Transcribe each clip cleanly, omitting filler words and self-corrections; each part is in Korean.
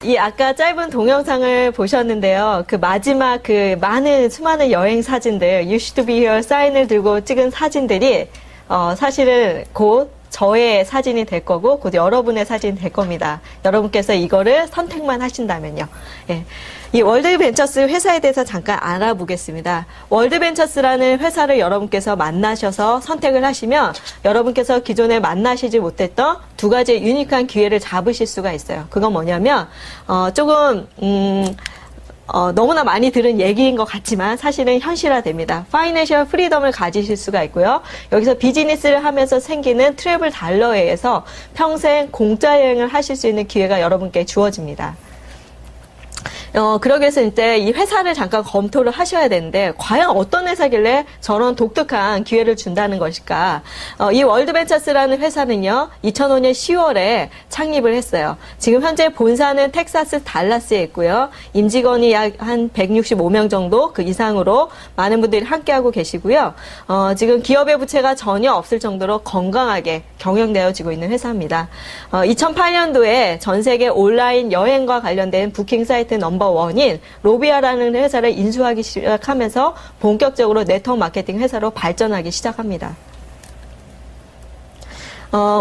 이 아까 짧은 동영상을 보셨는데요. 그 마지막 그 수많은 여행 사진들, You should be here 사인을 들고 찍은 사진들이, 사실은 곧 저의 사진이 될 거고, 곧 여러분의 사진이 될 겁니다. 여러분께서 이거를 선택만 하신다면요. 예. 이 월드벤처스 회사에 대해서 잠깐 알아보겠습니다. 월드벤처스라는 회사를 여러분께서 만나셔서 선택을 하시면 여러분께서 기존에 만나시지 못했던 두 가지의 유니크한 기회를 잡으실 수가 있어요. 그건 뭐냐면 조금 너무나 많이 들은 얘기인 것 같지만 사실은 현실화됩니다. 파이낸셜 프리덤을 가지실 수가 있고요. 여기서 비즈니스를 하면서 생기는 트래블 달러에 의해서 평생 공짜 여행을 하실 수 있는 기회가 여러분께 주어집니다. 그러기 위해서 이제 이 회사를 잠깐 검토를 하셔야 되는데, 과연 어떤 회사길래 저런 독특한 기회를 준다는 것일까? 이 월드벤처스라는 회사는요, 2005년 10월에 창립을 했어요. 지금 현재 본사는 텍사스 달라스에 있고요. 임직원이 약 한 165명 정도 그 이상으로 많은 분들이 함께하고 계시고요. 지금 기업의 부채가 전혀 없을 정도로 건강하게 경영되어지고 있는 회사입니다. 2008년도에 전 세계 온라인 여행과 관련된 부킹 사이트 넘버 1인 로비아라는 회사를 인수하기 시작하면서 본격적으로 네트워크 마케팅 회사로 발전하기 시작합니다.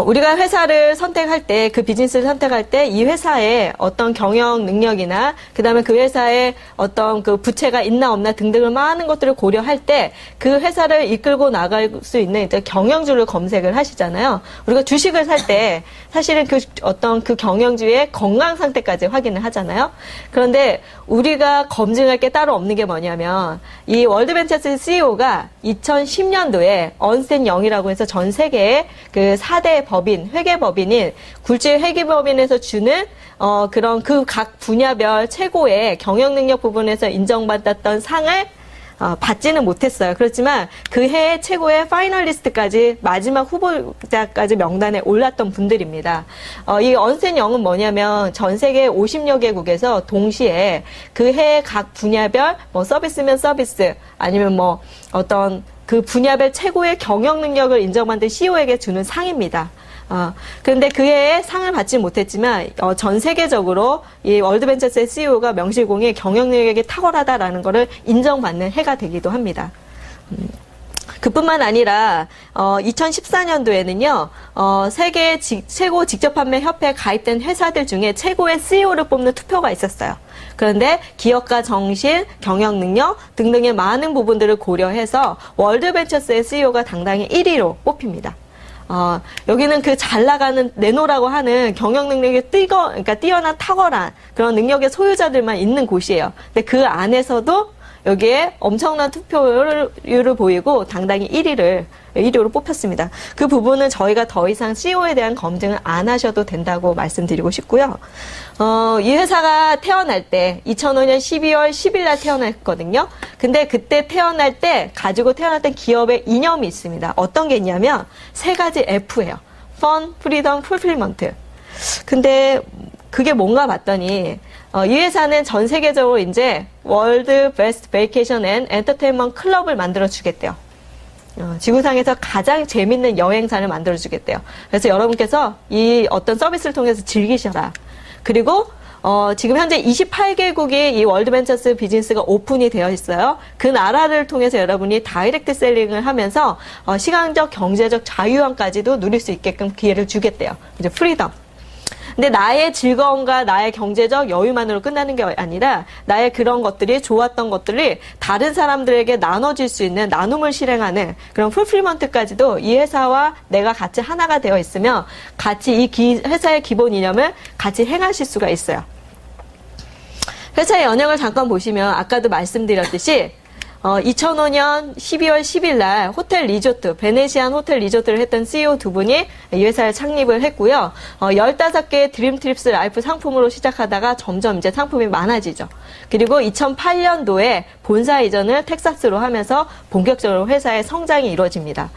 우리가 회사를 선택할 때, 그 비즈니스를 선택할 때 이 회사의 어떤 경영 능력이나 그다음에 그 회사의 어떤 그 부채가 있나 없나 등등을 많은 것들을 고려할 때 그 회사를 이끌고 나갈 수 있는 이제 경영주를 검색을 하시잖아요. 우리가 주식을 살 때 사실은 그 어떤 그 경영주의 건강 상태까지 확인을 하잖아요. 그런데 우리가 검증할 게 따로 없는 게 뭐냐면 이 월드벤처스 CEO가 2010년도에 언스텐 영이라고 해서 전 세계의 그 4대 법인, 회계법인인 굴지회계법인에서 주는 그런 그 각 분야별 최고의 경영 능력 부분에서 인정받았던 상을 받지는 못했어요. 그렇지만 그 해의 최고의 파이널리스트까지 마지막 후보자까지 명단에 올랐던 분들입니다. 이 언스텐 영은 뭐냐면 전 세계 50여 개국에서 동시에 그 해의 각 분야별 뭐 서비스면 서비스 아니면 뭐 어떤 그 분야별 최고의 경영 능력을 인정받은 CEO에게 주는 상입니다. 그런데 그 해에 상을 받지 못했지만, 전 세계적으로 이 월드벤처스의 CEO가 명실공히 경영 능력이 탁월하다라는 것을 인정받는 해가 되기도 합니다. 그뿐만 아니라 2014년도에는요 세계 최고 직접 판매 협회에 가입된 회사들 중에 최고의 CEO를 뽑는 투표가 있었어요. 그런데 기업가 정신, 경영 능력 등등의 많은 부분들을 고려해서 월드벤처스의 CEO가 당당히 1위로 뽑힙니다. 여기는 그 잘 나가는 네노라고 하는 경영 능력이 그러니까 뛰어난 탁월한 그런 능력의 소유자들만 있는 곳이에요. 근데 그 안에서도 여기에 엄청난 투표율을 보이고 당당히 1위로 뽑혔습니다. 그 부분은 저희가 더 이상 CEO에 대한 검증을 안 하셔도 된다고 말씀드리고 싶고요. 이 회사가 태어날 때 2005년 12월 10일 날 태어났거든요. 근데 그때 태어날 때 가지고 태어났던 기업의 이념이 있습니다. 어떤 게 있냐면 세 가지 F예요. Fun, Freedom, Fulfillment. 근데 그게 뭔가 봤더니 이 회사는 전 세계적으로 이제 월드 베스트 베이케이션 앤 엔터테인먼트 클럽을 만들어 주겠대요. 지구상에서 가장 재밌는 여행사를 만들어 주겠대요. 그래서 여러분께서 이 어떤 서비스를 통해서 즐기셔라. 그리고 지금 현재 28개국이 이 월드벤처스 비즈니스가 오픈이 되어 있어요. 그 나라를 통해서 여러분이 다이렉트 셀링을 하면서 시간적, 경제적 자유함까지도 누릴 수 있게끔 기회를 주겠대요. 이제 프리덤. 근데 나의 즐거움과 나의 경제적 여유만으로 끝나는 게 아니라 나의 그런 것들이 좋았던 것들이 다른 사람들에게 나눠질 수 있는 나눔을 실행하는 그런 풀필먼트까지도 이 회사와 내가 같이 하나가 되어 있으면 같이 이 회사의 기본 이념을 같이 행하실 수가 있어요. 회사의 연영을 잠깐 보시면 아까도 말씀드렸듯이 2005년 12월 10일 날 호텔 리조트, 베네시안 호텔 리조트를 했던 CEO 두 분이 이 회사를 창립을 했고요. 15개의 드림트립스 라이프 상품으로 시작하다가 점점 이제 상품이 많아지죠. 그리고 2008년도에 본사 이전을 텍사스로 하면서 본격적으로 회사의 성장이 이루어집니다.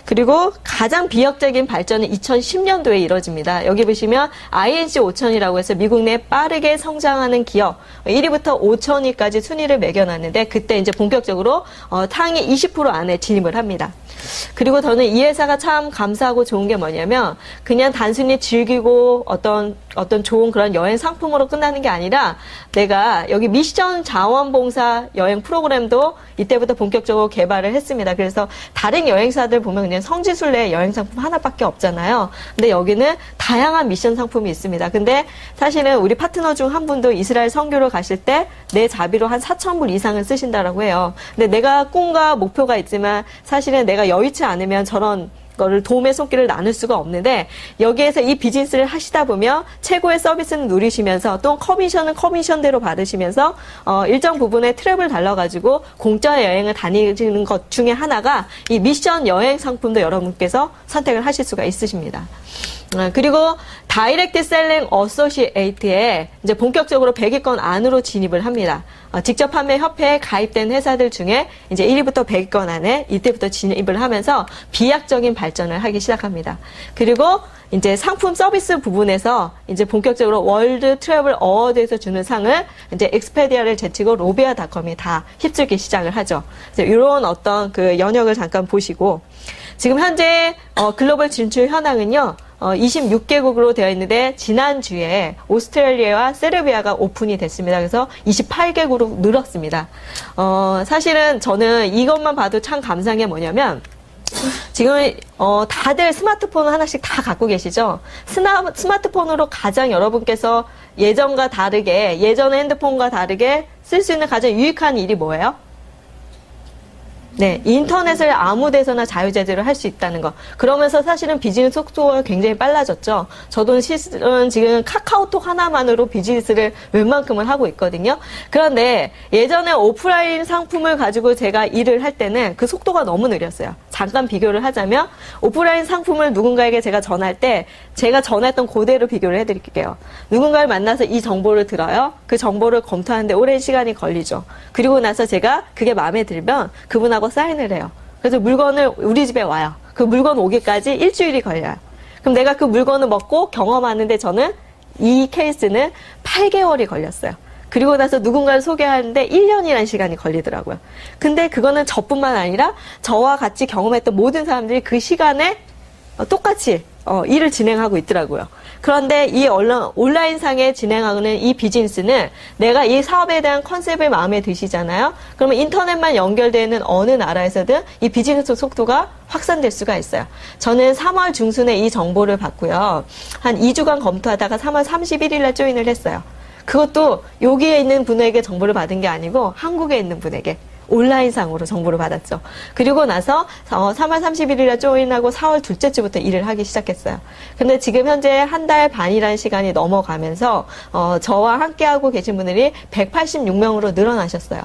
그리고 가장 비약적인 발전은 2010년도에 이루어집니다. 여기 보시면 INC 5000이라고 해서 미국 내 빠르게 성장하는 기업 1위부터 5000위까지 순위를 매겨놨는데 그때 이제 본격적으로 상위 20% 안에 진입을 합니다. 그리고 저는 이 회사가 참 감사하고 좋은 게 뭐냐면 그냥 단순히 즐기고 어떤 어떤 좋은 그런 여행 상품으로 끝나는 게 아니라 내가 여기 미션 자원봉사 여행 프로그램도 이때부터 본격적으로 개발을 했습니다. 그래서 다른 여행사들 보면 그냥 성지순례 여행 상품 하나밖에 없잖아요. 근데 여기는 다양한 미션 상품이 있습니다. 근데 사실은 우리 파트너 중 한 분도 이스라엘 선교를 가실 때 내 자비로 한 4,000불 이상을 쓰신다라고 해요. 근데 내가 꿈과 목표가 있지만 사실은 내가 여의치 않으면 저런 거를 도움의 손길을 나눌 수가 없는데 여기에서 이 비즈니스를 하시다 보면 최고의 서비스는 누리시면서 또 커미션은 커미션대로 받으시면서 일정 부분의 트랩을 달러가지고 공짜 여행을 다니는 것 중에 하나가 이 미션 여행 상품도 여러분께서 선택을 하실 수가 있으십니다. 그리고 다이렉트 셀링 어소시에이트에 이제 본격적으로 100위권 안으로 진입을 합니다. 직접 판매 협회에 가입된 회사들 중에 이제 1위부터 100위권 안에 이때부터 진입을 하면서 비약적인 발전을 하기 시작합니다. 그리고 이제 상품 서비스 부분에서 이제 본격적으로 월드 트래블 어워드에서 주는 상을 이제 엑스페디아를 제치고 로비아닷컴이 다 휩쓸기 시작을 하죠. 이런 어떤 그 연역을 잠깐 보시고 지금 현재 글로벌 진출 현황은요. 26개국으로 되어 있는데 지난주에 오스트레일리아와 세르비아가 오픈이 됐습니다. 그래서 28개국으로 늘었습니다. 사실은 저는 이것만 봐도 참 감사한 게 뭐냐면 지금 다들 스마트폰 하나씩 다 갖고 계시죠? 스마트폰으로 가장 여러분께서 예전과 다르게 예전의 핸드폰과 다르게 쓸 수 있는 가장 유익한 일이 뭐예요? 네, 인터넷을 아무 데서나 자유제재로 할 수 있다는 거. 그러면서 사실은 비즈니스 속도가 굉장히 빨라졌죠. 저도 실은 지금 카카오톡 하나만으로 비즈니스를 웬만큼은 하고 있거든요. 그런데 예전에 오프라인 상품을 가지고 제가 일을 할 때는 그 속도가 너무 느렸어요. 잠깐 비교를 하자면 오프라인 상품을 누군가에게 제가 전할 때 제가 전했던 그대로 비교를 해드릴게요. 누군가를 만나서 이 정보를 들어요. 그 정보를 검토하는데 오랜 시간이 걸리죠. 그리고 나서 제가 그게 마음에 들면 그분하고 사인을 해요. 그래서 물건을 우리 집에 와요. 그 물건 오기까지 일주일이 걸려요. 그럼 내가 그 물건을 먹고 경험하는데 저는 이 케이스는 8개월이 걸렸어요. 그리고 나서 누군가를 소개하는데 1년이라는 시간이 걸리더라고요. 근데 그거는 저뿐만 아니라 저와 같이 경험했던 모든 사람들이 그 시간에 똑같이 일을 진행하고 있더라고요. 그런데 이 온라인상에 진행하는 이 비즈니스는 내가 이 사업에 대한 컨셉이 마음에 드시잖아요. 그러면 인터넷만 연결되는 어느 나라에서든 이 비즈니스 속도가 확산될 수가 있어요. 저는 3월 중순에 이 정보를 받고요. 한 2주간 검토하다가 3월 31일 날 조인을 했어요. 그것도 여기에 있는 분에게 정보를 받은 게 아니고 한국에 있는 분에게 온라인상으로 정보를 받았죠. 그리고 나서 3월 31일에 조인하고 4월 둘째 주부터 일을 하기 시작했어요. 근데 지금 현재 한 달 반이라는 시간이 넘어가면서 저와 함께하고 계신 분들이 186명으로 늘어나셨어요.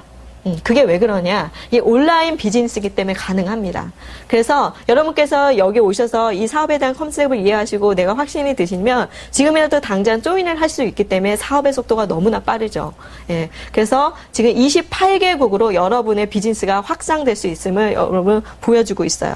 그게 왜 그러냐? 이 온라인 비즈니스이기 때문에 가능합니다. 그래서 여러분께서 여기 오셔서 이 사업에 대한 컨셉을 이해하시고 내가 확신이 드시면 지금이라도 당장 조인을 할 수 있기 때문에 사업의 속도가 너무나 빠르죠. 예. 그래서 지금 28개국으로 여러분의 비즈니스가 확장될 수 있음을 여러분 보여주고 있어요.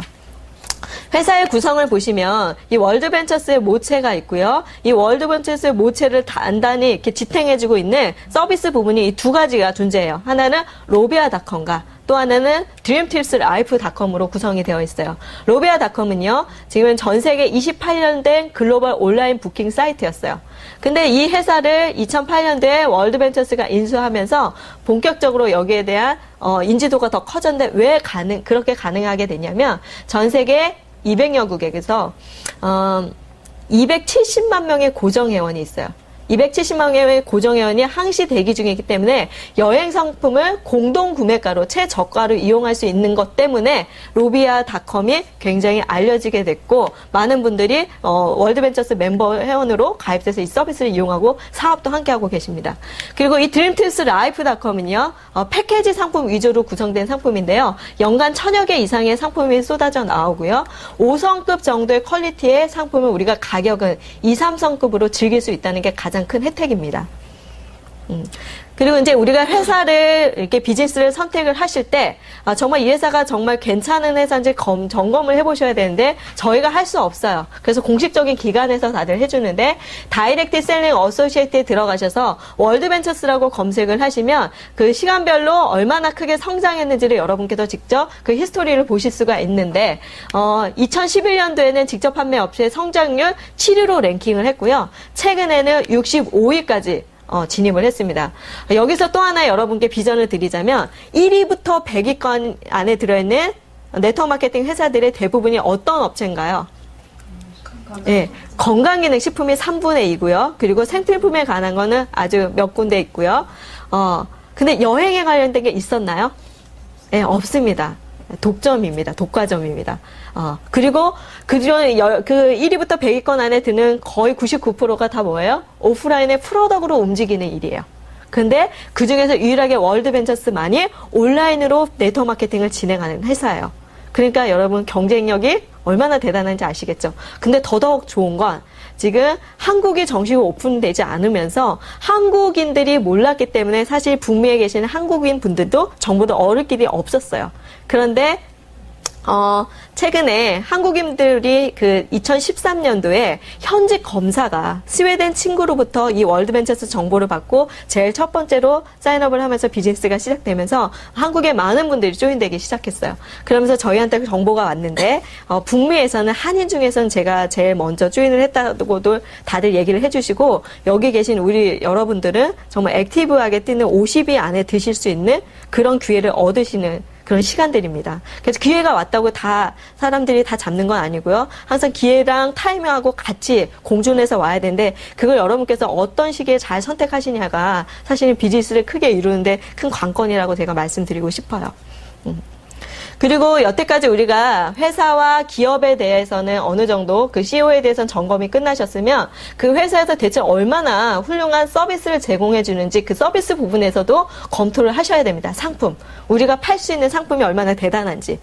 회사의 구성을 보시면 이 월드벤처스의 모체가 있고요. 이 월드벤처스의 모체를 단단히 이렇게 지탱해주고 있는 서비스 부분이 이 두 가지가 존재해요. 하나는 로비아닷컴과 또 하나는 드림팁스라이프닷컴으로 구성이 되어 있어요. 로비아닷컴은요, 지금 전 세계 28년 된 글로벌 온라인 부킹 사이트였어요. 근데 이 회사를 2008년도에 월드벤처스가 인수하면서 본격적으로 여기에 대한 인지도가 더 커졌는데 왜 그렇게 가능하게 되냐면 전 세계 200여국에서 270만 명의 고정회원이 있어요. 270만 명의 고정회원이 항시 대기 중이기 때문에 여행 상품을 공동 구매가로 최저가로 이용할 수 있는 것 때문에 로비아닷컴이 굉장히 알려지게 됐고 많은 분들이 월드벤처스 멤버 회원으로 가입돼서 이 서비스를 이용하고 사업도 함께하고 계십니다. 그리고 이 드림팁스라이프닷컴은요 패키지 상품 위주로 구성된 상품인데요. 연간 1000여 개 이상의 상품이 쏟아져 나오고요. 5성급 정도의 퀄리티의 상품을 우리가 가격은 2, 3성급으로 즐길 수 있다는 게 가장 큰 혜택입니다. 그리고 이제 우리가 회사를 이렇게 비즈니스를 선택을 하실 때 정말 이 회사가 정말 괜찮은 회사인지 점검을 해보셔야 되는데 저희가 할 수 없어요. 그래서 공식적인 기관에서 다들 해주는데 다이렉트 셀링 어소시에이트에 들어가셔서 월드벤처스라고 검색을 하시면 그 시간별로 얼마나 크게 성장했는지를 여러분께서 직접 그 히스토리를 보실 수가 있는데 2011년도에는 직접 판매 업체의 성장률 7위로 랭킹을 했고요. 최근에는 65위까지 진입을 했습니다. 여기서 또 하나 여러분께 비전을 드리자면 1위부터 100위권 안에 들어있는 네트워크 마케팅 회사들의 대부분이 어떤 업체인가요? 네, 건강기능식품이 3분의 2고요. 그리고 생필품에 관한 거는 아주 몇 군데 있고요. 근데 여행에 관련된 게 있었나요? 네, 없습니다. 독점입니다. 독과점입니다. 그리고 그 1위부터 100위권 안에 드는 거의 99%가 다 뭐예요? 오프라인의 프로덕으로 움직이는 일이에요. 근데 그 중에서 유일하게 월드벤처스만이 온라인으로 네트워크 마케팅을 진행하는 회사예요. 그러니까 여러분 경쟁력이 얼마나 대단한지 아시겠죠? 근데 더더욱 좋은 건 지금 한국이 정식으로 오픈되지 않으면서 한국인들이 몰랐기 때문에 사실 북미에 계시는 한국인 분들도 정보도 얻을 길이 없었어요. 그런데 최근에 한국인들이 그 2013년도에 현직 검사가 스웨덴 친구로부터 이 월드벤처스 정보를 받고 제일 첫 번째로 사인업을 하면서 비즈니스가 시작되면서 한국에 많은 분들이 조인되기 시작했어요. 그러면서 저희한테 정보가 왔는데 북미에서는 한인 중에서는 제가 제일 먼저 조인을 했다고도 다들 얘기를 해주시고 여기 계신 우리 여러분들은 정말 액티브하게 뛰는 50위 안에 드실 수 있는 그런 기회를 얻으시는 그런 시간들입니다. 그래서 기회가 왔다고 다 사람들이 다 잡는 건 아니고요. 항상 기회랑 타이밍하고 같이 공존해서 와야 되는데 그걸 여러분께서 어떤 시기에 잘 선택하시냐가 사실은 비즈니스를 크게 이루는데 큰 관건이라고 제가 말씀드리고 싶어요. 그리고 여태까지 우리가 회사와 기업에 대해서는 어느 정도 그 CEO에 대해서는 점검이 끝나셨으면 그 회사에서 대체 얼마나 훌륭한 서비스를 제공해 주는지 그 서비스 부분에서도 검토를 하셔야 됩니다. 상품. 우리가 팔 수 있는 상품이 얼마나 대단한지.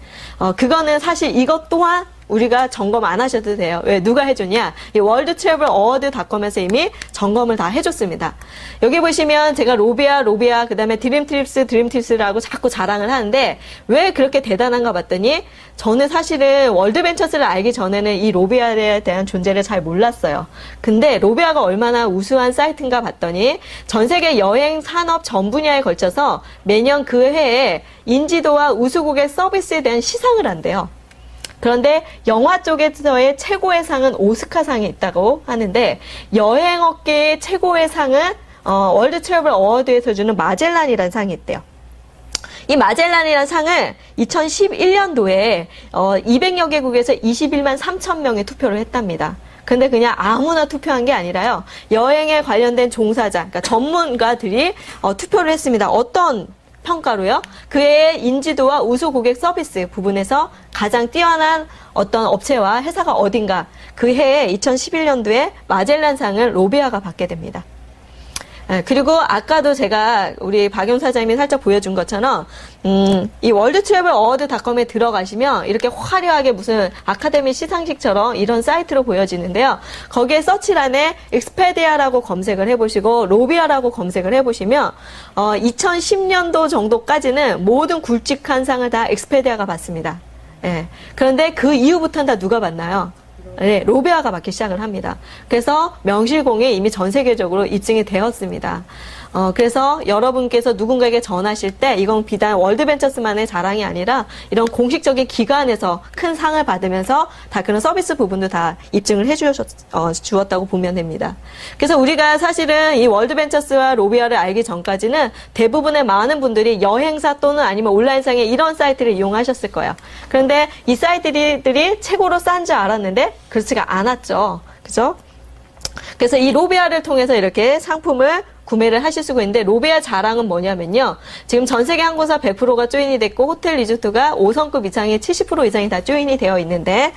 그거는 사실 이것 또한 우리가 점검 안 하셔도 돼요. 왜? 누가 해줬냐? 이 월드트래블어워드닷컴에서 이미 점검을 다 해줬습니다. 여기 보시면 제가 로비아, 그 다음에 드림팁스라고 자꾸 자랑을 하는데 왜 그렇게 대단한가 봤더니 저는 사실은 월드벤처스를 알기 전에는 이 로비아에 대한 존재를 잘 몰랐어요. 근데 로비아가 얼마나 우수한 사이트인가 봤더니 전 세계 여행 산업 전 분야에 걸쳐서 매년 그 해에 인지도와 우수국의 서비스에 대한 시상을 한대요. 그런데 영화 쪽에서의 최고의 상은 오스카상이 있다고 하는데 여행업계의 최고의 상은 월드 트래블 어워드에서 주는 마젤란이라는 상이 있대요. 이 마젤란이라는 상을 2011년도에 200여 개국에서 21만 3천 명이 투표를 했답니다. 근데 그냥 아무나 투표한 게 아니라요. 여행에 관련된 종사자, 그러니까 전문가들이 투표를 했습니다. 어떤 평가로요? 그의 인지도와 우수 고객 서비스 부분에서 가장 뛰어난 어떤 업체와 회사가 어딘가 그 해에 2011년도에 마젤란상을 로비아가 받게 됩니다. 그리고 아까도 제가 우리 박용 사장님이 살짝 보여준 것처럼 이 월드트래블어워드닷컴에 들어가시면 이렇게 화려하게 무슨 아카데미 시상식처럼 이런 사이트로 보여지는데요. 거기에 서치란에 익스페디아라고 검색을 해보시고 로비아라고 검색을 해보시면 2010년도 정도까지는 모든 굵직한 상을 다 익스페디아가 받습니다. 예. 그런데 그 이후부터는 다 누가 받나요? 네, 로비아가 받기 시작을 합니다. 그래서 명실공히 이미 전 세계적으로 입증이 되었습니다. 그래서 여러분께서 누군가에게 전하실 때 이건 비단 월드벤처스만의 자랑이 아니라 이런 공식적인 기관에서 큰 상을 받으면서 다 그런 서비스 부분도 다 입증을 주었다고 보면 됩니다. 그래서 우리가 사실은 이 월드벤처스와 로비아를 알기 전까지는 대부분의 많은 분들이 여행사 또는 아니면 온라인상의 이런 사이트를 이용하셨을 거예요. 그런데 이 사이트들이 최고로 싼 줄 알았는데 그렇지가 않았죠. 그죠? 그래서 이 로비아를 통해서 이렇게 상품을 구매를 하실 수가 있는데 로비아 자랑은 뭐냐면요. 지금 전 세계 항공사 100%가 조인이 됐고 호텔 리조트가 5성급 이상의 70% 이상이 다 조인이 되어 있는데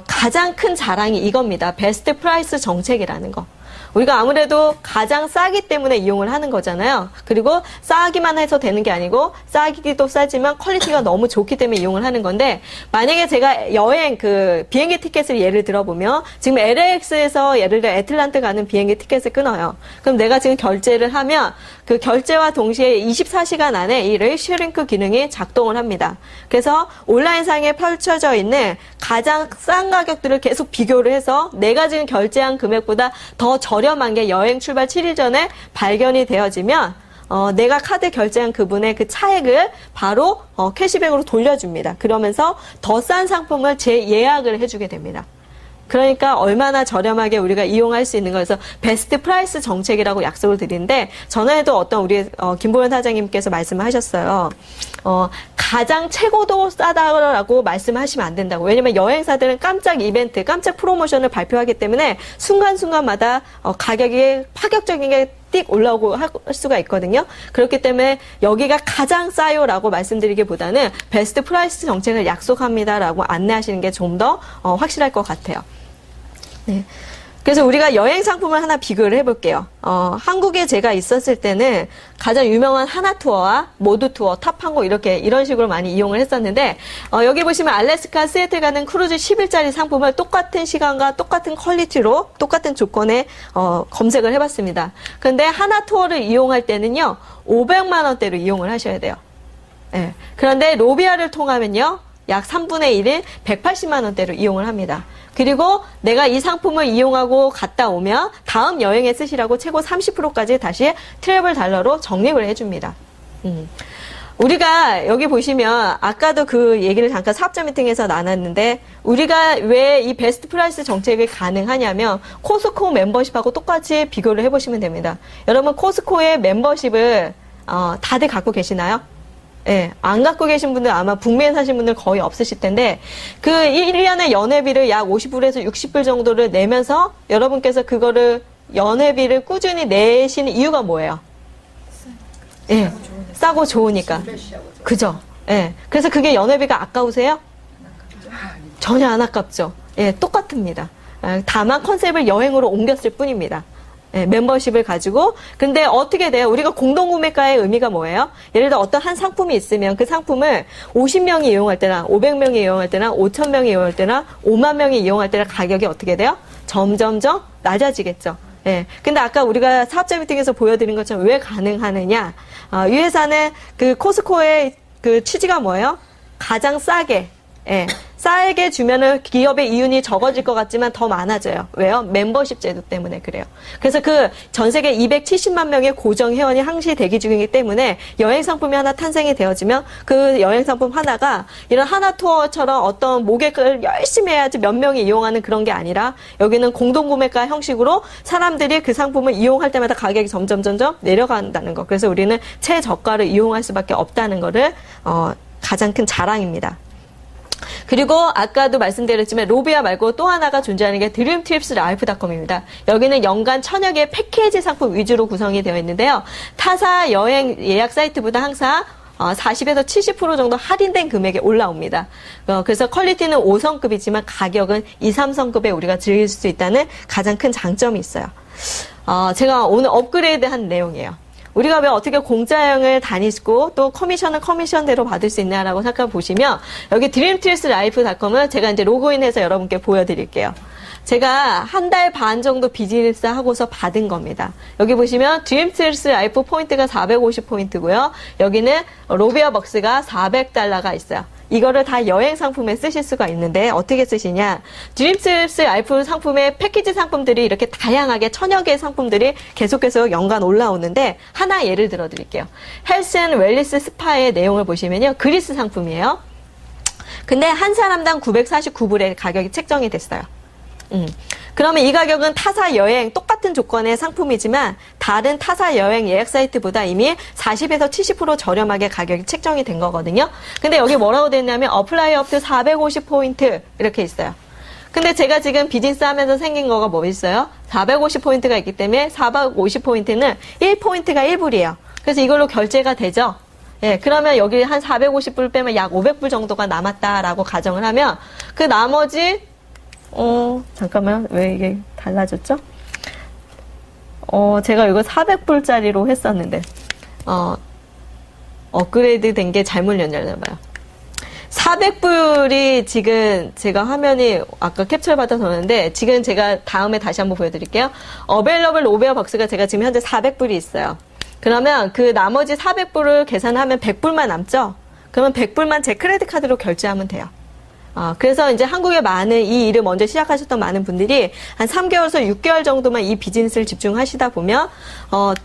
가장 큰 자랑이 이겁니다. 베스트 프라이스 정책이라는 거. 우리가 아무래도 가장 싸기 때문에 이용을 하는 거잖아요. 그리고 싸기만 해서 되는 게 아니고 싸기도 싸지만 퀄리티가 너무 좋기 때문에 이용을 하는 건데, 만약에 제가 여행 비행기 티켓을 예를 들어보면 지금 LAX에서 예를 들어 애틀란타 가는 비행기 티켓을 끊어요. 그럼 내가 지금 결제를 하면 그 결제와 동시에 24시간 안에 이 레이셔링크 기능이 작동을 합니다. 그래서 온라인상에 펼쳐져 있는 가장 싼 가격들을 계속 비교를 해서 내가 지금 결제한 금액보다 더 저렴한 게 여행 출발 7일 전에 발견이 되어지면 내가 카드 결제한 그분의 그 차액을 바로 캐시백으로 돌려줍니다. 그러면서 더 싼 상품을 재예약을 해주게 됩니다. 그러니까 얼마나 저렴하게 우리가 이용할 수 있는 거에서 베스트 프라이스 정책이라고 약속을 드리는데, 전에도 어떤 우리 김보현 사장님께서 말씀을 하셨어요. 가장 최고도 싸다라고 말씀하시면 안 된다고. 왜냐면 여행사들은 깜짝 이벤트, 깜짝 프로모션을 발표하기 때문에 순간순간마다 가격이 파격적인 게 띡 올라오고 할 수가 있거든요. 그렇기 때문에 여기가 가장 싸요라고 말씀드리기보다는 베스트 프라이스 정책을 약속합니다라고 안내하시는 게 좀 더 확실할 것 같아요. 네. 그래서 우리가 여행 상품을 하나 비교를 해볼게요. 한국에 제가 있었을 때는 가장 유명한 하나투어와 모두투어, 탑항공 이런 식으로 많이 이용을 했었는데, 여기 보시면 알래스카 시애틀 가는 크루즈 10일짜리 상품을 똑같은 시간과 똑같은 퀄리티로 똑같은 조건에 검색을 해봤습니다. 근데 하나투어를 이용할 때는요 500만 원대로 이용을 하셔야 돼요. 네. 그런데 로비아를 통하면요 약 3분의 1인 180만 원대로 이용을 합니다. 그리고 내가 이 상품을 이용하고 갔다 오면 다음 여행에 쓰시라고 최고 30%까지 다시 트래블 달러로 적립을 해줍니다. 우리가 여기 보시면 아까도 그 얘기를 잠깐 사업자 미팅에서 나눴는데, 우리가 왜 이 베스트 프라이스 정책이 가능하냐면 코스코 멤버십하고 똑같이 비교를 해보시면 됩니다. 여러분 코스코의 멤버십을 다들 갖고 계시나요? 예, 안 갖고 계신 분들 아마 북미에 사신 분들 거의 없으실 텐데, 그 1년에 연회비를 약 50불에서 60불 정도를 내면서 여러분께서 그거를 연회비를 꾸준히 내시는 이유가 뭐예요? 예, 싸고 좋으니까. 그죠? 예. 그래서 그게 연회비가 아까우세요? 전혀 안 아깝죠. 예, 똑같습니다. 다만 컨셉을 여행으로 옮겼을 뿐입니다. 네, 멤버십을 가지고. 근데 어떻게 돼요? 우리가 공동구매가의 의미가 뭐예요? 예를 들어 어떤 한 상품이 있으면 그 상품을 50명이 이용할 때나 500명이 이용할 때나 5,000명이 이용할 때나 5만 명이 이용할 때나 가격이 어떻게 돼요? 점점점 낮아지겠죠. 예. 근데 아까 우리가 사업자 미팅에서 보여드린 것처럼 왜 가능하느냐? 이 회사는 그 코스코의 그 취지가 뭐예요? 가장 싸게, 예. 싸게 주면은 기업의 이윤이 적어질 것 같지만 더 많아져요. 왜요? 멤버십 제도 때문에 그래요. 그래서 그 전 세계 270만 명의 고정 회원이 항시 대기 중이기 때문에 여행 상품이 하나 탄생이 되어지면 그 여행 상품 하나가 이런 하나 투어처럼 어떤 모객을 열심히 해야지 몇 명이 이용하는 그런 게 아니라, 여기는 공동구매가 형식으로 사람들이 그 상품을 이용할 때마다 가격이 점점 내려간다는 거. 그래서 우리는 최저가를 이용할 수밖에 없다는 거를 가장 큰 자랑입니다. 그리고 아까도 말씀드렸지만 로비아 말고 또 하나가 존재하는 게 드림트립스라이프닷컴입니다. 여기는 연간 1000여 개의 패키지 상품 위주로 구성이 되어 있는데요. 타사 여행 예약 사이트보다 항상 40에서 70% 정도 할인된 금액에 올라옵니다. 그래서 퀄리티는 5성급이지만 가격은 2, 3성급에 우리가 즐길 수 있다는 가장 큰 장점이 있어요. 제가 오늘 업그레이드한 내용이에요. 우리가 왜 어떻게 공짜 여행을 다니고 또 커미션은 커미션대로 받을 수 있냐라고 생각해 보시면, 여기 드림트리스라이프닷컴을 제가 이제 로그인해서 여러분께 보여드릴게요. 제가 한 달 반 정도 비즈니스 하고서 받은 겁니다. 여기 보시면 드림트리스라이프 포인트가 450포인트고요. 여기는 로비아 벅스가 400달러가 있어요. 이거를 다 여행 상품에 쓰실 수가 있는데 어떻게 쓰시냐? 드림트립스 라이프 상품의 패키지 상품들이 이렇게 다양하게 1000여 개의 상품들이 계속해서 연간 올라오는데, 하나 예를 들어 드릴게요. 헬스 앤 웰리스 스파의 내용을 보시면요, 그리스 상품이에요. 근데 한 사람당 949불의 가격이 책정이 됐어요. 그러면 이 가격은 타사 여행 똑같은 조건의 상품이지만 다른 타사 여행 예약 사이트보다 이미 40에서 70% 저렴하게 가격이 책정이 된 거거든요. 근데 여기 뭐라고 됐냐면 어플라이 업투 450포인트 이렇게 있어요. 근데 제가 지금 비즈니스 하면서 생긴 거가 뭐 있어요? 450포인트가 있기 때문에 450포인트는 1포인트가 1불이에요. 그래서 이걸로 결제가 되죠. 예, 그러면 여기 한 450불 빼면 약 500불 정도가 남았다라고 가정을 하면 그 나머지 잠깐만, 왜 이게 달라졌죠? 제가 이거 400불짜리로 했었는데, 업그레이드 된 게 잘못 연결되나봐요. 400불이 지금 제가 화면이 아까 캡처를 받아서 오는데, 지금 제가 다음에 다시 한번 보여드릴게요. 어베일러블 로베어 박스가 제가 지금 현재 400불이 있어요. 그러면 그 나머지 400불을 계산하면 100불만 남죠? 그러면 100불만 제 크레딧 카드로 결제하면 돼요. 그래서 이제 한국에 많은 이 일을 먼저 시작하셨던 많은 분들이 한 3개월에서 6개월 정도만 이 비즈니스를 집중하시다 보면,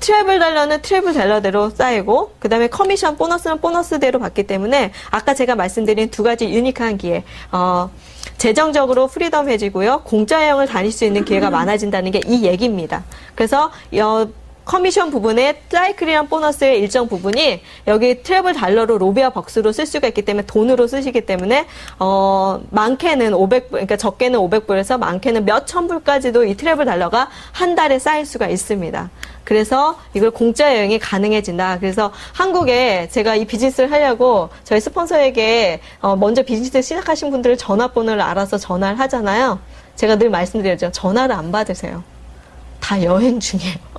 트래블 달러는 트래블 달러대로 쌓이고, 그 다음에 커미션 보너스는 보너스대로 받기 때문에, 아까 제가 말씀드린 두 가지 유니크한 기회, 재정적으로 프리덤해지고요, 공짜 여행을 다닐 수 있는 기회가 많아진다는 게 이 얘기입니다. 그래서, 커미션 부분에 사이클이란 보너스의 일정 부분이 여기 트래블 달러로 로비아 박스로 쓸 수가 있기 때문에 돈으로 쓰시기 때문에 많게는 500불, 그러니까 적게는 500불에서 많게는 몇천 불까지도 이 트래블 달러가 한 달에 쌓일 수가 있습니다. 그래서 이걸 공짜 여행이 가능해진다. 그래서 한국에 제가 이 비즈니스를 하려고 저희 스폰서에게 먼저 비즈니스 시작하신 분들 전화번호를 알아서 전화를 하잖아요. 제가 늘 말씀드렸죠. 전화를 안 받으세요. 다 여행 중이에요.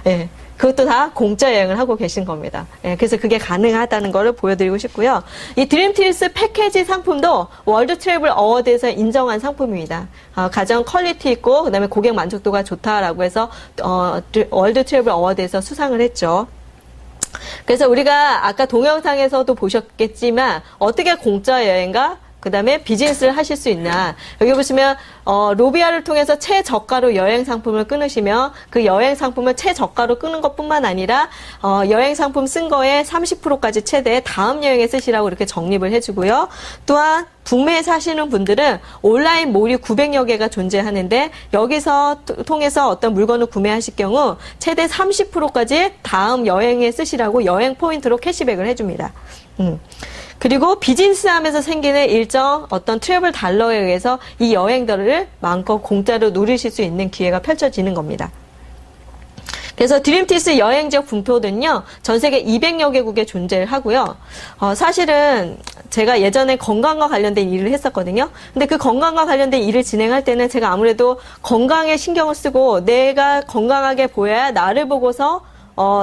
예, 그것도 다 공짜 여행을 하고 계신 겁니다. 예, 그래서 그게 가능하다는 거를 보여드리고 싶고요. 이 드림트리스 패키지 상품도 월드 트래블 어워드에서 인정한 상품입니다. 가장 퀄리티 있고 그다음에 고객 만족도가 좋다라고 해서 월드 트래블 어워드에서 수상을 했죠. 그래서 우리가 아까 동영상에서도 보셨겠지만 어떻게 공짜 여행과 그 다음에 비즈니스를 하실 수 있나. 여기 보시면 로비아를 통해서 최저가로 여행 상품을 끊으시면 그 여행 상품을 최저가로 끊은 것뿐만 아니라 여행 상품 쓴 거에 30%까지 최대 다음 여행에 쓰시라고 이렇게 적립을 해주고요. 또한 북미에 사시는 분들은 온라인 몰이 900여 개가 존재하는데 여기서 통해서 어떤 물건을 구매하실 경우 최대 30%까지 다음 여행에 쓰시라고 여행 포인트로 캐시백을 해줍니다. 그리고 비즈니스 하면서 생기는 일정 어떤 트래블 달러에 의해서 이 여행들을 마음껏 공짜로 누리실 수 있는 기회가 펼쳐지는 겁니다. 그래서 드림티스 여행 지역 분표는요, 전 세계 200여 개국에 존재를 하고요. 사실은 제가 예전에 건강과 관련된 일을 했었거든요. 근데 그 건강과 관련된 일을 진행할 때는 제가 아무래도 건강에 신경을 쓰고 내가 건강하게 보여야 나를 보고서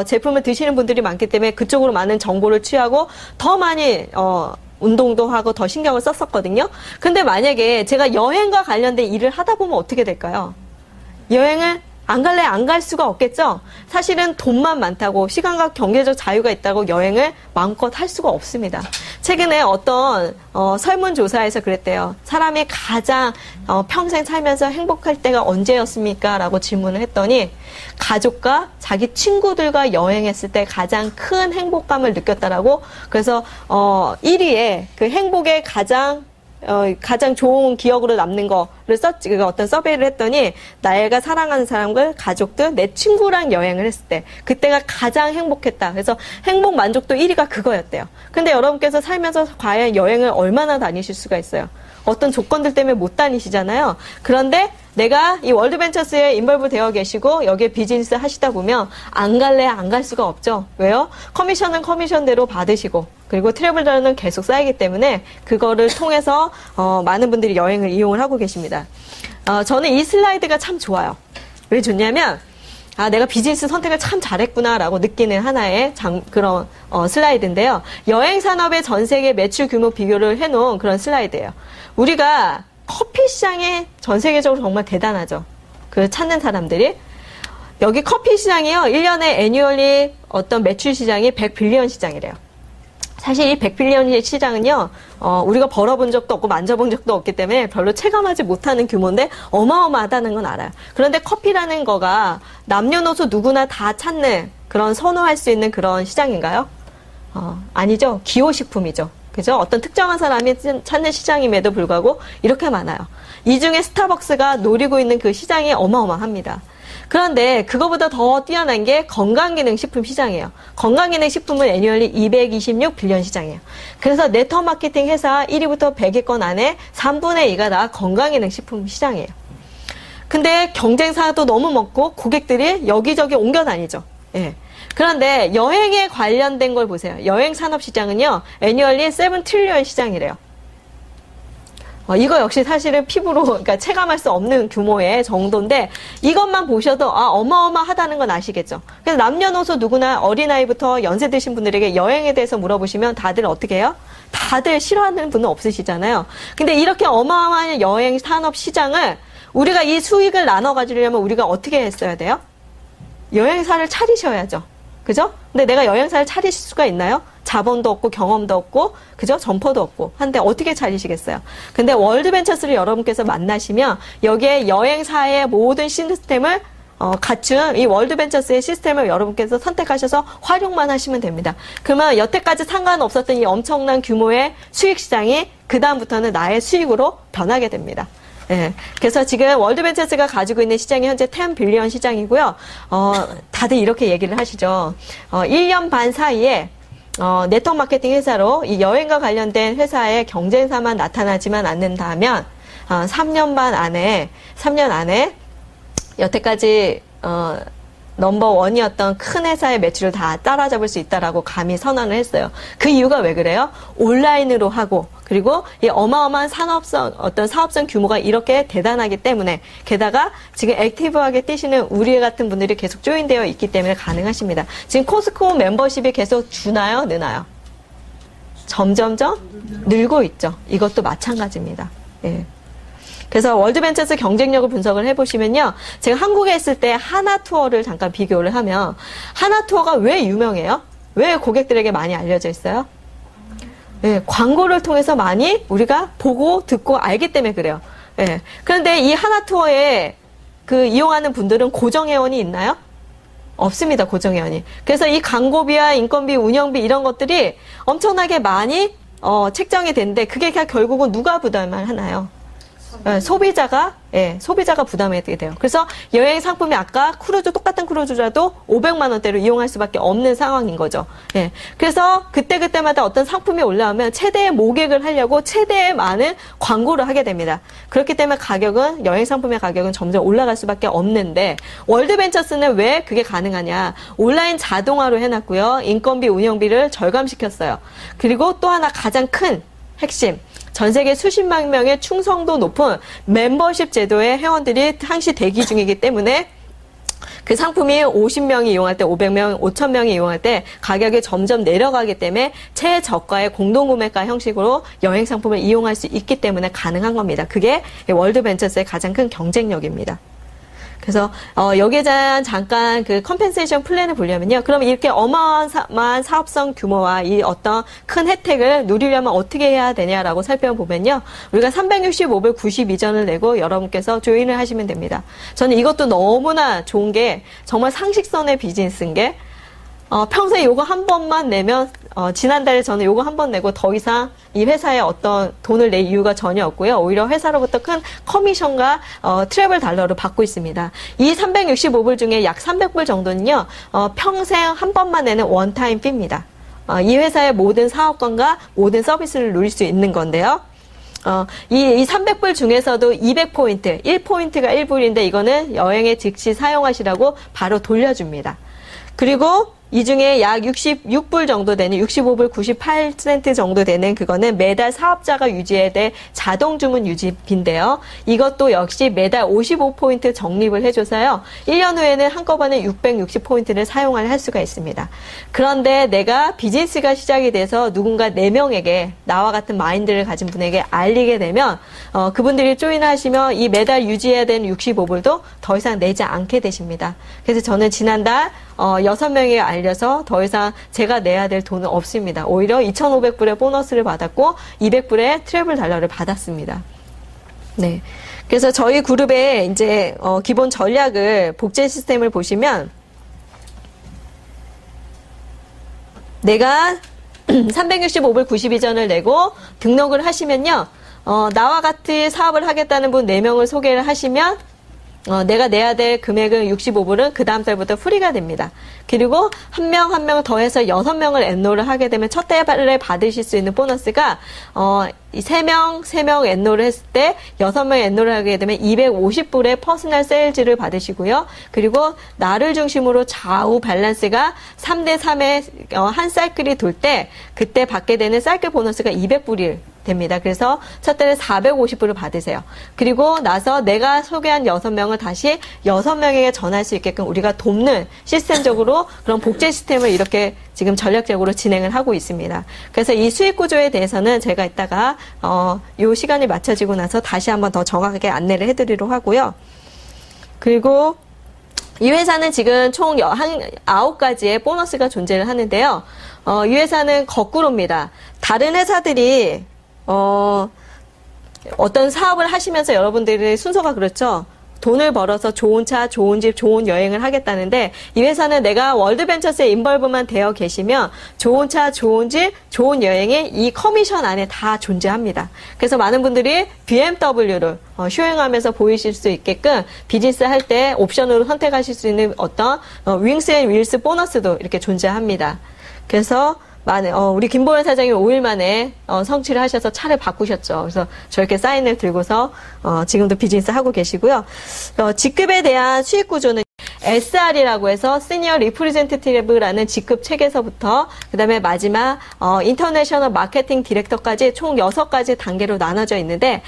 제품을 드시는 분들이 많기 때문에 그쪽으로 많은 정보를 취하고 더 많이 운동도 하고 더 신경을 썼었거든요. 근데 만약에 제가 여행과 관련된 일을 하다 보면 어떻게 될까요? 여행을 안 갈래 안 갈 수가 없겠죠? 사실은 돈만 많다고 시간과 경제적 자유가 있다고 여행을 마음껏 할 수가 없습니다. 최근에 어떤 설문조사에서 그랬대요. 사람이 가장 평생 살면서 행복할 때가 언제였습니까? 라고 질문을 했더니 가족과 자기 친구들과 여행했을 때 가장 큰 행복감을 느꼈다라고. 그래서 1위에 그 행복의 가장 좋은 기억으로 남는 거를 어떤 서베이를 했더니 내가 사랑하는 사람들, 가족들, 내 친구랑 여행을 했을 때 그때가 가장 행복했다. 그래서 행복 만족도 1위가 그거였대요. 근데 여러분께서 살면서 과연 여행을 얼마나 다니실 수가 있어요? 어떤 조건들 때문에 못 다니시잖아요. 그런데 내가 이 월드벤처스에 인벌브 되어 계시고 여기에 비즈니스 하시다 보면 안 갈래 안 갈 수가 없죠. 왜요? 커미션은 커미션대로 받으시고 그리고 트래블 달러는 계속 쌓이기 때문에 그거를 통해서 많은 분들이 여행을 이용을 하고 계십니다. 저는 이 슬라이드가 참 좋아요. 왜 좋냐면 내가 비즈니스 선택을 참 잘했구나라고 느끼는 하나의 그런 슬라이드인데요. 여행 산업의 전 세계 매출 규모 비교를 해놓은 그런 슬라이드예요. 우리가 커피 시장이 전 세계적으로 정말 대단하죠. 그 찾는 사람들이. 여기 커피 시장이요. 1년에 애뉴얼리 어떤 매출 시장이 100빌리언 시장이래요. 사실 이 100빌리언 시장은요, 우리가 벌어본 적도 없고 만져본 적도 없기 때문에 별로 체감하지 못하는 규모인데 어마어마하다는 건 알아요. 그런데 커피라는 거가 남녀노소 누구나 다 찾는 그런 선호할 수 있는 그런 시장인가요? 아니죠. 기호식품이죠. 그죠? 어떤 특정한 사람이 찾는 시장임에도 불구하고 이렇게 많아요. 이 중에 스타벅스가 노리고 있는 그 시장이 어마어마합니다. 그런데 그거보다 더 뛰어난 게 건강기능식품 시장이에요. 건강기능식품은 애뉴얼리 226빌리언 시장이에요. 그래서 네트워크 마케팅 회사 1위부터 100위권 안에 3분의 2가 다 건강기능식품 시장이에요. 근데 경쟁사도 너무 많고 고객들이 여기저기 옮겨 다니죠. 예. 그런데 여행에 관련된 걸 보세요. 여행 산업 시장은요, 애뉴얼리 7 트릴리언 시장이래요. 이거 역시 사실은 피부로, 그러니까 체감할 수 없는 규모의 정도인데, 이것만 보셔도, 어마어마하다는 건 아시겠죠? 그래서 남녀노소 누구나 어린아이부터 연세 드신 분들에게 여행에 대해서 물어보시면 다들 어떻게 해요? 다들 싫어하는 분은 없으시잖아요. 근데 이렇게 어마어마한 여행 산업 시장을 우리가 이 수익을 나눠 가지려면 우리가 어떻게 했어야 돼요? 여행사를 차리셔야죠. 그죠? 근데 내가 여행사를 차리실 수가 있나요? 자본도 없고 경험도 없고 그죠? 점포도 없고 한데 어떻게 차리시겠어요? 근데 월드벤처스를 여러분께서 만나시면 여기에 여행사의 모든 시스템을 갖춘 이 월드벤처스의 시스템을 여러분께서 선택하셔서 활용만 하시면 됩니다. 그러면 여태까지 상관없었던 이 엄청난 규모의 수익 시장이 그 다음부터는 나의 수익으로 변하게 됩니다. 예. 그래서 지금 월드벤처스가 가지고 있는 시장이 현재 10 빌리언 시장이고요. 다들 이렇게 얘기를 하시죠. 1년 반 사이에 네트워크 마케팅 회사로 이 여행과 관련된 회사의 경쟁사만 나타나지만 않는다면 3년 안에 여태까지 넘버 원이었던 큰 회사의 매출을 다 따라잡을 수 있다라고 감히 선언을 했어요. 그 이유가 왜 그래요? 온라인으로 하고 그리고 이 어마어마한 사업성 규모가 이렇게 대단하기 때문에 게다가 지금 액티브하게 뛰시는 우리 같은 분들이 계속 조인되어 있기 때문에 가능하십니다. 지금 코스코 멤버십이 계속 주나요? 느나요? 점점점 늘고 있죠. 이것도 마찬가지입니다. 예. 그래서 월드벤처스 경쟁력을 분석을 해보시면요. 제가 한국에 있을 때 하나투어를 잠깐 비교를 하면 하나투어가 왜 유명해요? 왜 고객들에게 많이 알려져 있어요? 네, 광고를 통해서 많이 우리가 보고 듣고 알기 때문에 그래요. 네. 그런데 이 하나투어에 이용하는 분들은 고정회원이 있나요? 없습니다. 고정회원이. 그래서 이 광고비와 인건비, 운영비 이런 것들이 엄청나게 많이 책정이 되는데 그게 결국은 누가 부담을 하나요? 소비자가 부담하게 돼요. 그래서 여행 상품이 아까 똑같은 크루즈라도 500만 원대로 이용할 수밖에 없는 상황인 거죠. 예. 그래서 그때마다 어떤 상품이 올라오면 최대의 모객을 하려고 최대의 많은 광고를 하게 됩니다. 그렇기 때문에 여행 상품의 가격은 점점 올라갈 수밖에 없는데, 월드벤처스는 왜 그게 가능하냐? 온라인 자동화로 해놨고요. 인건비, 운영비를 절감시켰어요. 그리고 또 하나 가장 큰 핵심. 전 세계 수십만 명의 충성도 높은 멤버십 제도의 회원들이 항시 대기 중이기 때문에 그 상품이 50명이 이용할 때, 500명, 5,000명이 이용할 때 가격이 점점 내려가기 때문에 최저가의 공동구매가 형식으로 여행 상품을 이용할 수 있기 때문에 가능한 겁니다. 그게 월드벤처스의 가장 큰 경쟁력입니다. 그래서 여기에 대한 잠깐 컴펜세이션 플랜을 보려면요. 그럼 이렇게 어마어마한 사업성 규모와 이 어떤 큰 혜택을 누리려면 어떻게 해야 되냐라고 살펴보면요. 우리가 365불 92전을 내고 여러분께서 조인을 하시면 됩니다. 저는 이것도 너무나 좋은 게 정말 상식선의 비즈니스인 게 평소에 요거 한 번만 내면 지난달에 저는 요거 한 번 내고 더 이상 이 회사에 어떤 돈을 낼 이유가 전혀 없고요. 오히려 회사로부터 큰 커미션과 트래블 달러를 받고 있습니다. 이 365불 중에 약 300불 정도는요. 평생 한 번만 내는 원타임 피입니다. 이 회사의 모든 사업권과 모든 서비스를 누릴 수 있는 건데요. 이 300불 중에서도 200포인트, 1포인트가 1불인데 이거는 여행에 즉시 사용하시라고 바로 돌려줍니다. 그리고 이 중에 약 66불 정도 되는 65불 98센트 정도 되는 그거는 매달 사업자가 유지해야 될 자동 주문 유지비인데요. 이것도 역시 매달 55포인트 적립을 해줘서요. 1년 후에는 한꺼번에 660포인트를 사용할 수가 있습니다. 그런데 내가 비즈니스가 시작이 돼서 누군가 4명에게 나와 같은 마인드를 가진 분에게 알리게 되면 그분들이 조인하시면 이 매달 유지해야 되는 65불도 더 이상 내지 않게 되십니다. 그래서 저는 지난달 6명에게 알려서 더 이상 제가 내야 될 돈은 없습니다. 오히려 2,500불의 보너스를 받았고 200불의 트래블 달러를 받았습니다. 네. 그래서 저희 그룹의 이제 기본 전략을 복제 시스템을 보시면 내가 365불 92전을 내고 등록을 하시면요. 나와 같은 사업을 하겠다는 분 4명을 소개를 하시면 내가 내야 될 금액은 65불은 그 다음 달부터 프리가 됩니다. 그리고 한 명 한 명 더해서 6명을 엔롤을 하게 되면 첫 달에 받으실 수 있는 보너스가 3명 엔롤을 했을 때 6명 엔롤을 하게 되면 250불의 퍼스널 세일즈를 받으시고요. 그리고 나를 중심으로 좌우 밸런스가 3대3의 한 사이클이 돌 때 그때 받게 되는 사이클 보너스가 200불이 됩니다. 그래서 첫 달에 450불을 받으세요. 그리고 나서 내가 소개한 6명을 다시 6명에게 전할 수 있게끔 우리가 돕는 시스템적으로 그런 복제 시스템을 이렇게 지금 전략적으로 진행을 하고 있습니다. 그래서 이 수익 구조에 대해서는 제가 이따가 요 시간이 맞춰지고 나서 다시 한번 더 정확하게 안내를 해드리도록 하고요. 그리고 이 회사는 지금 총 9가지의 보너스가 존재를 하는데요. 이 회사는 거꾸로입니다. 다른 회사들이 어떤 사업을 하시면서 여러분들의 순서가 그렇죠. 돈을 벌어서 좋은 차, 좋은 집, 좋은 여행을 하겠다는데 이 회사는 내가 월드벤처스에 인벌브만 되어 계시면 좋은 차, 좋은 집, 좋은 여행이 이 커미션 안에 다 존재합니다. 그래서 많은 분들이 BMW를 쇼잉하면서 보이실 수 있게끔 비즈니스 할 때 옵션으로 선택하실 수 있는 어떤 윙스 앤 윌스 보너스도 이렇게 존재합니다. 그래서 우리 김보현 사장님 5일 만에 성취를 하셔서 차를 바꾸셨죠. 그래서 저렇게 사인을 들고서 지금도 비즈니스 하고 계시고요. 직급에 대한 수익 구조는 SR이라고 해서 시니어 리프레젠테티브라는 직급 체계에서부터 그다음에 마지막 인터내셔널 마케팅 디렉터까지 총 6가지 단계로 나눠져 있는데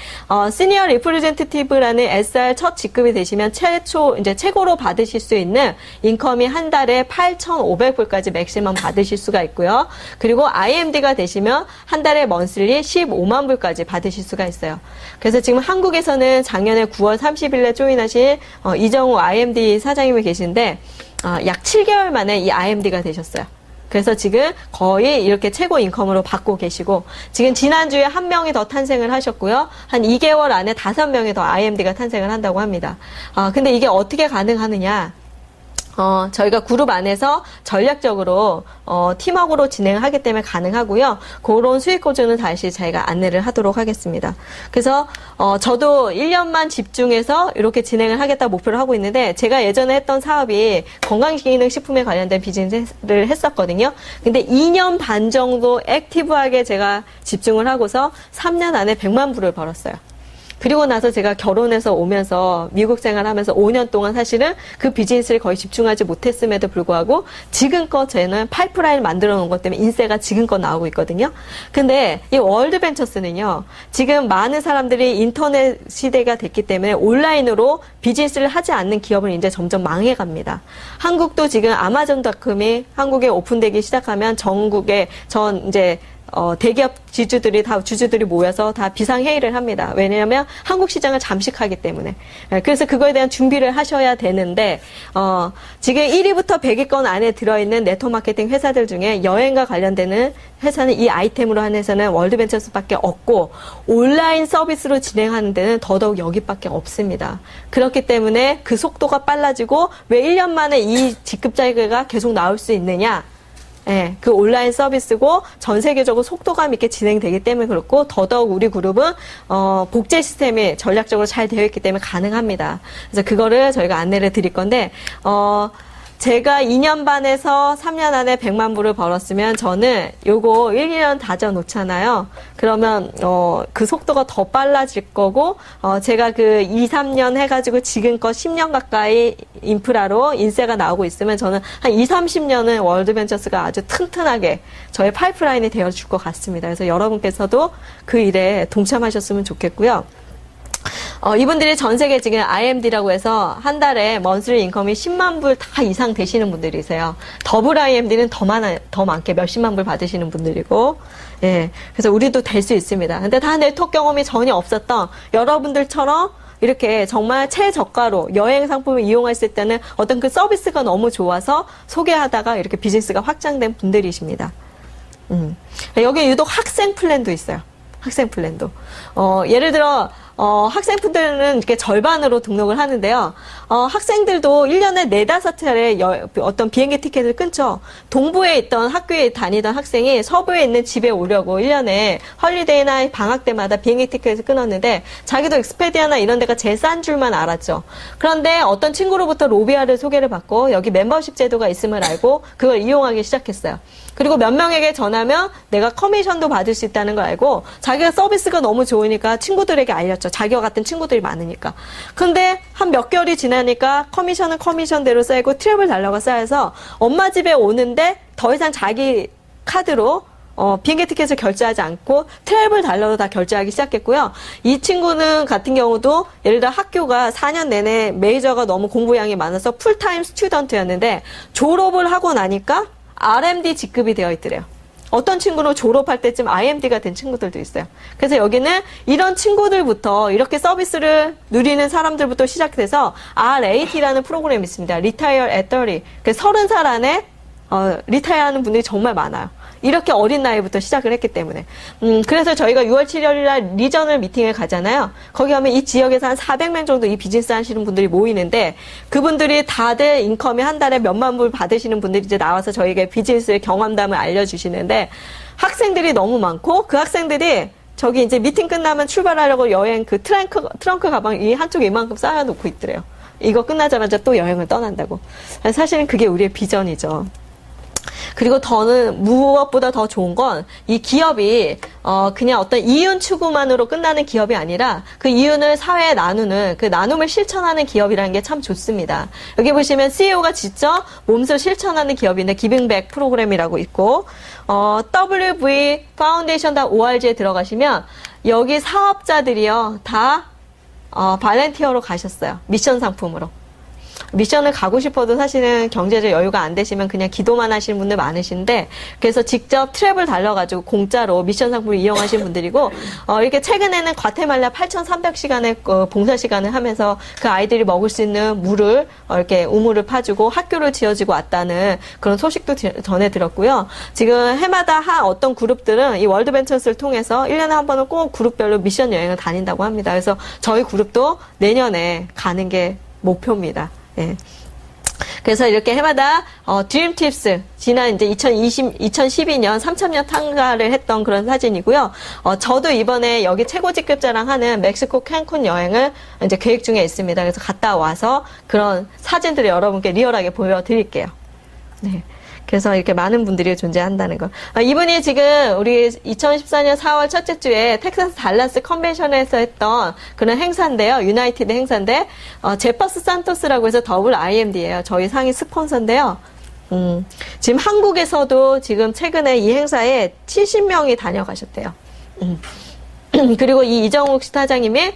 시니어 리프레젠테티브라는 SR 첫 직급이 되시면 최고로 받으실 수 있는 인컴이 한 달에 8,500불까지 맥시멈 받으실 수가 있고요. 그리고 IMD가 되시면 한 달에 먼슬리 15만 불까지 받으실 수가 있어요. 그래서 지금 한국에서는 작년에 9월 30일에 조인하신 이정우 IMD 사장님이 계신데 약 7개월 만에 이 IMD가 되셨어요. 그래서 지금 거의 이렇게 최고 인컴으로 받고 계시고 지금 지난주에 1명이 더 탄생을 하셨고요. 한 2개월 안에 5명이 더 IMD가 탄생을 한다고 합니다. 근데 이게 어떻게 가능하느냐? 저희가 그룹 안에서 전략적으로 팀워크로 진행을 하기 때문에 가능하고요. 그런 수익 구조는 다시 저희가 안내를 하도록 하겠습니다. 그래서 저도 1년만 집중해서 이렇게 진행을 하겠다 목표를 하고 있는데 제가 예전에 했던 사업이 건강기능식품에 관련된 비즈니스를 했었거든요. 근데 2년 반 정도 액티브하게 제가 집중을 하고서 3년 안에 100만 불을 벌었어요. 그리고 나서 제가 결혼해서 오면서 미국 생활하면서 5년 동안 사실은 그 비즈니스를 거의 집중하지 못했음에도 불구하고 지금껏 저는 파이프라인을 만들어 놓은 것 때문에 인세가 지금껏 나오고 있거든요. 근데 이 월드벤처스는요. 지금 많은 사람들이 인터넷 시대가 됐기 때문에 온라인으로 비즈니스를 하지 않는 기업은 이제 점점 망해갑니다. 한국도 지금 아마존닷컴이 한국에 오픈되기 시작하면 전국에 대기업 주주들이 모여서 다 비상회의를 합니다. 왜냐하면 한국 시장을 잠식하기 때문에. 그래서 그거에 대한 준비를 하셔야 되는데, 지금 1위부터 100위권 안에 들어있는 네트워크 마케팅 회사들 중에 여행과 관련되는 회사는 이 아이템으로 한 회사는 월드벤처스밖에 없고, 온라인 서비스로 진행하는 데는 더더욱 여기밖에 없습니다. 그렇기 때문에 그 속도가 빨라지고, 왜 1년 만에 이 직급 자격가 계속 나올 수 있느냐? 예, 그 온라인 서비스고 전 세계적으로 속도감 있게 진행되기 때문에 그렇고 더더욱 우리 그룹은 복제 시스템이 전략적으로 잘 되어 있기 때문에 가능합니다. 그래서 그거를 저희가 안내를 드릴 건데 제가 2년 반에서 3년 안에 100만 불을 벌었으면 저는 요거 1, 2년 다져 놓잖아요. 그러면 그 속도가 더 빨라질 거고 제가 그 2, 3년 해가지고 지금껏 10년 가까이 인프라로 인세가 나오고 있으면 저는 한 2, 30년은 월드벤처스가 아주 튼튼하게 저의 파이프라인이 되어줄 것 같습니다. 그래서 여러분께서도 그 일에 동참하셨으면 좋겠고요. 이분들이 전 세계 지금 IMD라고 해서 한 달에 먼슬리 인컴이 10만 불 다 이상 되시는 분들이세요. 더블 IMD는 더 많게 몇십만 불 받으시는 분들이고, 예. 그래서 우리도 될 수 있습니다. 근데 다 네트워크 경험이 전혀 없었던 여러분들처럼 이렇게 정말 최저가로 여행 상품을 이용했을 때는 어떤 그 서비스가 너무 좋아서 소개하다가 이렇게 비즈니스가 확장된 분들이십니다. 여기 유독 학생 플랜도 있어요. 학생 플랜도. 예를 들어, 학생분들은 이렇게 절반으로 등록을 하는데요. 학생들도 1년에 4-5차례 어떤 비행기 티켓을 끊죠. 동부에 있던 학교에 다니던 학생이 서부에 있는 집에 오려고 1년에 헐리데이나 방학 때마다 비행기 티켓을 끊었는데 자기도 익스페디아나 이런 데가 제일 싼 줄만 알았죠. 그런데 어떤 친구로부터 로비아를 소개를 받고 여기 멤버십 제도가 있음을 알고 그걸 이용하기 시작했어요. 그리고 몇 명에게 전하면 내가 커미션도 받을 수 있다는 걸 알고 자기가 서비스가 너무 좋으니까 친구들에게 알렸죠. 자기와 같은 친구들이 많으니까. 근데 한 몇 개월이 지나니까 커미션은 커미션대로 쌓이고 트래블 달러가 쌓여서 엄마 집에 오는데 더 이상 자기 카드로 비행기 티켓을 결제하지 않고 트래블 달러로 다 결제하기 시작했고요. 이 친구는 같은 경우도 예를 들어 학교가 4년 내내 메이저가 너무 공부량이 많아서 풀타임 스튜던트였는데 졸업을 하고 나니까 RMD 직급이 되어 있더래요. 어떤 친구는 졸업할 때쯤 IMD가 된 친구들도 있어요. 그래서 여기는 이런 친구들부터 이렇게 서비스를 누리는 사람들부터 시작돼서 RAT라는 프로그램이 있습니다. Retire at 30. 30살 안에 리타이어하는 분들이 정말 많아요. 이렇게 어린 나이부터 시작을 했기 때문에. 그래서 저희가 6월 7일 날 리저널 미팅을 가잖아요. 거기 가면 이 지역에서 한 400명 정도 이 비즈니스 하시는 분들이 모이는데 그분들이 다들 인컴이 한 달에 몇만 불 받으시는 분들이 이제 나와서 저희에게 비즈니스의 경험담을 알려주시는데 학생들이 너무 많고 그 학생들이 저기 이제 미팅 끝나면 출발하려고 여행 그 트렁크 가방 이 한쪽에 이만큼 쌓아놓고 있더래요. 이거 끝나자마자 또 여행을 떠난다고. 사실은 그게 우리의 비전이죠. 그리고 무엇보다 더 좋은 건 이 기업이 그냥 어떤 이윤 추구만으로 끝나는 기업이 아니라 그 이윤을 사회에 나누는 그 나눔을 실천하는 기업이라는 게 참 좋습니다. 여기 보시면 CEO가 직접 몸소 실천하는 기업인데 기빙백 프로그램이라고 있고 wvfoundation.org에 들어가시면 여기 사업자들이요 다 발렌티어로 가셨어요. 미션 상품으로. 미션을 가고 싶어도 사실은 경제적 여유가 안 되시면 그냥 기도만 하시는 분들 많으신데 그래서 직접 트랩을 달러가지고 공짜로 미션 상품을 이용하신 분들이고 이렇게 최근에는 과테말라 8,300시간의 봉사 시간을 하면서 그 아이들이 먹을 수 있는 물을 이렇게 우물을 파주고 학교를 지어지고 왔다는 그런 소식도 전해 들었고요. 지금 해마다 어떤 그룹들은 이 월드벤처스를 통해서 1년에 한 번은 꼭 그룹별로 미션 여행을 다닌다고 합니다. 그래서 저희 그룹도 내년에 가는 게 목표입니다. 예. 그래서 이렇게 해마다 드림팁스 지난 이제 2012년 3,000년 탕가를 했던 그런 사진이고요. 저도 이번에 여기 최고직급자랑 하는 멕시코 캔쿤 여행을 이제 계획 중에 있습니다. 그래서 갔다 와서 그런 사진들을 여러분께 리얼하게 보여드릴게요. 네. 그래서 이렇게 많은 분들이 존재한다는 거. 이분이 지금 우리 2014년 4월 첫째 주에 텍사스 달라스 컨벤션에서 했던 그런 행사인데요. 유나이티드 행사인데 제퍼스 산토스라고 해서 WIMD예요. 저희 상위 스폰서인데요. 지금 한국에서도 지금 최근에 이 행사에 70명이 다녀가셨대요. 그리고 이 이정욱 사장님이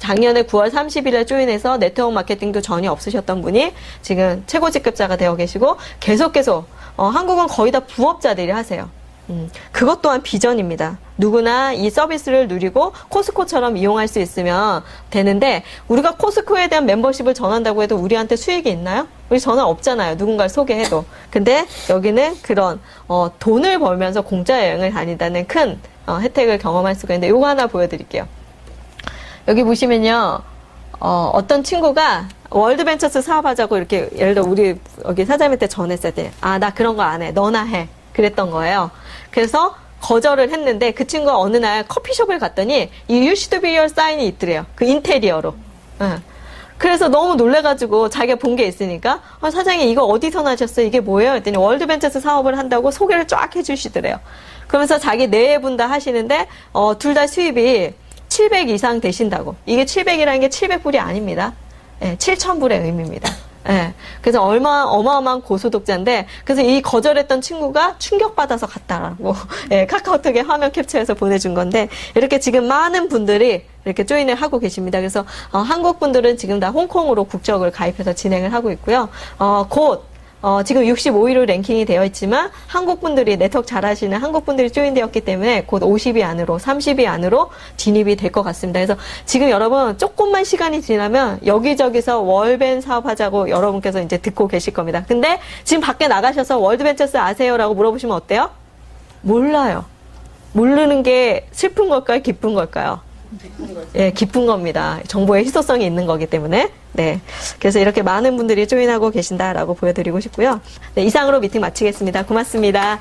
작년에 9월 30일에 조인해서 네트워크 마케팅도 전혀 없으셨던 분이 지금 최고직급자가 되어 계시고 계속 한국은 거의 다 부업자들이 하세요. 그것 또한 비전입니다. 누구나 이 서비스를 누리고 코스코처럼 이용할 수 있으면 되는데 우리가 코스코에 대한 membership을 전한다고 해도 우리한테 수익이 있나요? 우리 전화 없잖아요. 누군가를 소개해도. 근데 여기는 그런 돈을 벌면서 공짜 여행을 다닌다는 큰 혜택을 경험할 수가 있는데 이거 하나 보여드릴게요. 여기 보시면요, 어떤 친구가 월드벤처스 사업하자고 이렇게, 예를 들어 우리 여기 사장님한테 전했을 때, 나 그런 거 안 해. 너나 해. 그랬던 거예요. 그래서 거절을 했는데 그 친구가 어느 날 커피숍을 갔더니 이 You should be your sign이 있더래요. 그 인테리어로. 그래서 너무 놀래가지고 자기가 본 게 있으니까, 사장님 이거 어디서 나셨어요? 이게 뭐예요? 했더니 월드벤처스 사업을 한다고 소개를 쫙 해주시더래요. 그러면서 자기 네 분 다 하시는데, 둘 다 수입이 700 이상 되신다고. 이게 700이라는 게 700불이 아닙니다. 예, 7,000불의 의미입니다. 예, 그래서 어마어마한 고소득자인데, 그래서 이 거절했던 친구가 충격받아서 갔다라고, 예, 카카오톡에 화면 캡처해서 보내준 건데, 이렇게 지금 많은 분들이 이렇게 조인을 하고 계십니다. 그래서, 한국 분들은 지금 다 홍콩으로 국적을 가입해서 진행을 하고 있고요. 곧, 지금 65위로 랭킹이 되어 있지만 한국 분들이 네트워크 잘하시는 한국 분들이 조인되었기 때문에 곧 50위 안으로 30위 안으로 진입이 될 것 같습니다. 그래서 지금 여러분 조금만 시간이 지나면 여기저기서 월벤 사업하자고 여러분께서 이제 듣고 계실 겁니다. 근데 지금 밖에 나가셔서 월드벤처스 아세요라고 물어보시면 어때요? 몰라요. 모르는 게 슬픈 걸까요? 기쁜 걸까요? 예, 기쁜 겁니다. 정보의 희소성이 있는 거기 때문에. 네. 그래서 이렇게 많은 분들이 조인하고 계신다라고 보여드리고 싶고요. 네, 이상으로 미팅 마치겠습니다. 고맙습니다.